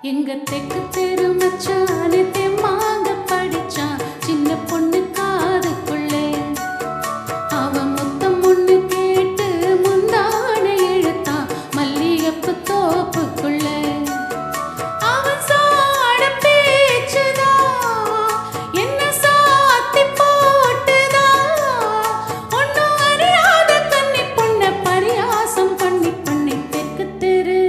எங்க தெக்கு தெரு மச்சானே தெம்மாங்க படிச்சான் சின்ன பொண்ணு காதுக்குள்ளே. அவன் முத்தம் ஒண்ணு கேட்டு முந்தான இழுத்தான் மல்லிகைப்பூ தோப்புக்குள்ளே. அவன் சாட பேச்சுதான் என்ன சாத்தி போட்டுதான். ஒன்னும் அறியாத கன்னி பொண்ண பரியாசம் பண்ணி பண்ணி தெக்கு தெரு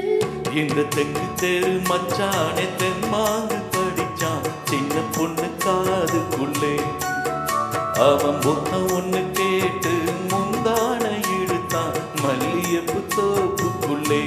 இந்த தெக்கு தெரு மச்சானே தெம்மாங்கு படிச்சான் சின்ன பொண்ணு காதுக்குள்ளே. அவன் முத்தம் ஒண்ணு கேட்டு முந்தான இழுத்தான் மல்லிகைப்பூ தோப்புக்குள்ளே.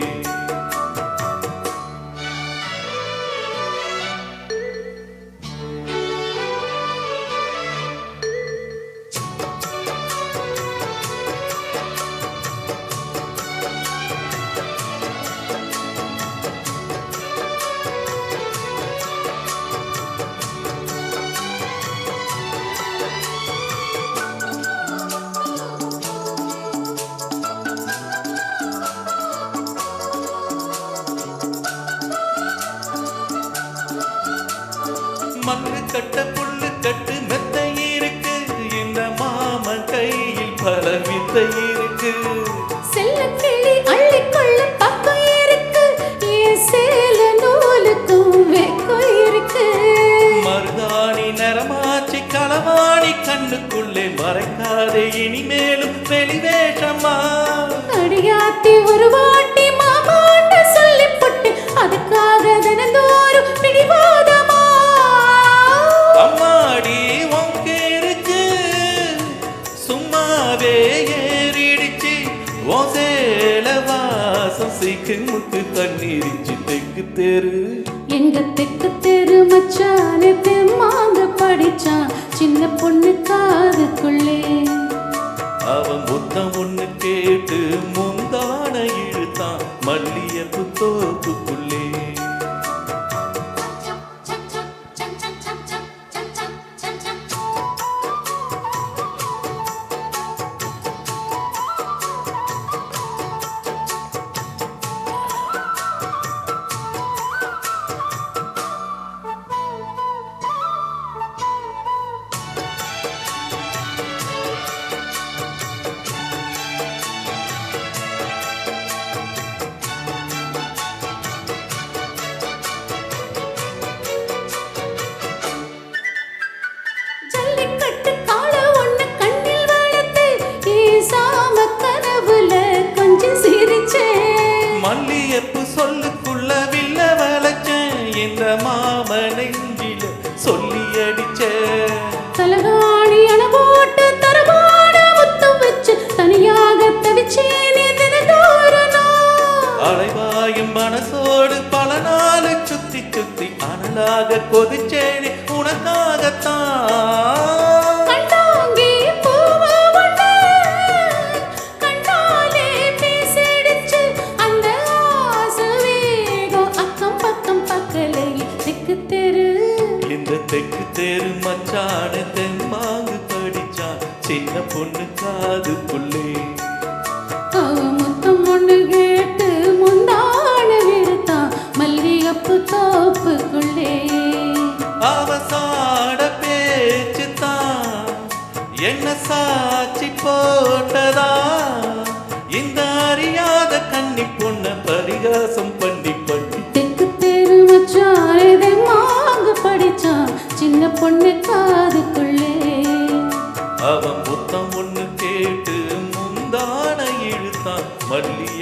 மண்ணு கட்ட புல்லு கட்டு மெத்தை இருக்கு இந்த மாமன் கையில் பல வித்தை இருக்கு. செல்ல கிளி அள்ளிக்கொள்ள பக்கம் இருக்கு என் சேல நூலுக்கும் வெக்கம் இருக்கு. மருதாணி நரமாச்சி களவாணி கண்ணுக்குள்ளே மறைக்காதே இனிமேலும் வெளிவேஷமா. அடியாத்தி ஒரு வாட்டி மாமாண்ட சொல்லி போட்டு அதுக்காக தினந்தோறும் பிடிவாதமா. அம்மாடி உனக்கு இருக்கு சும்மாவே ஏறிடுச்சு உன் சேல வாசம் சீக்கு முக்கு தண்ணீரிச்சு தெக்கு தெரு. எங்க தெக்கு தெரு மச்சானே தெம்மாங்க படிச்சான் சின்ன பொண்ணு காதுக்குள்ளே. அவன் புத்தம் ஒண்ணு கேட்டு முந்தான இழுத்தான் மல்லிகைப்பூ தோப்புக்குள்ளே. ஜல்லிக்கட்டு காள ஒண்ணு கண்ணில் வளர்த்து ஈசாம கனவுல கொஞ்சம் சிரிச்சேன். மல்லிகைப்பூ சொல்லுக்குள்ள வில்ல வளைச்சேன் இந்த மாம நெஞ்சில சொல்லி அடிச்சேன். தலகாணி அண போட்டு தரமான முத்தம் வச்சு தனியாக தவிச்சேனே தினந்தோறும் நான். அலைவாயும் மனசோடு பல நாள் சுத்தி சுத்தி அனலாக கொதிச்சேனே உனக்காகத்தான். கண்டாங்கி பூவ ஒண்ணு கண்டாலே பேசிடுச்சு அந்த ஆசை வேகம் அக்கம் பக்கம் பக்கலையில் தெக்கு தெரு. இந்த தெக்கு தெரு மச்சானே தெம்மாங்கு படிச்சான் சின்ன பொண்ணு காதுக்குள்ளே. அவன் முத்தம் ஒண்ணு கேட்டு முந்தான விடுத்தான் மல்லிகைப்பூ தோப்புக்குள்ளே. அவசாட பேச்சுத்தான் என்ன சாட்சி போட்டதா. இந்த அறியாத கன்னி பொண்ண பரிகாசம் பண்ணி பண்ணி தெக்கு தெரு மச்சானே தெம்மாங்க படிச்சான் சின்ன பொண்ணு காதுக்குள்ளே. அவன் புத்தம் ஒண்ணு கேட்டு முந்தான இழுத்தான் மல்லிய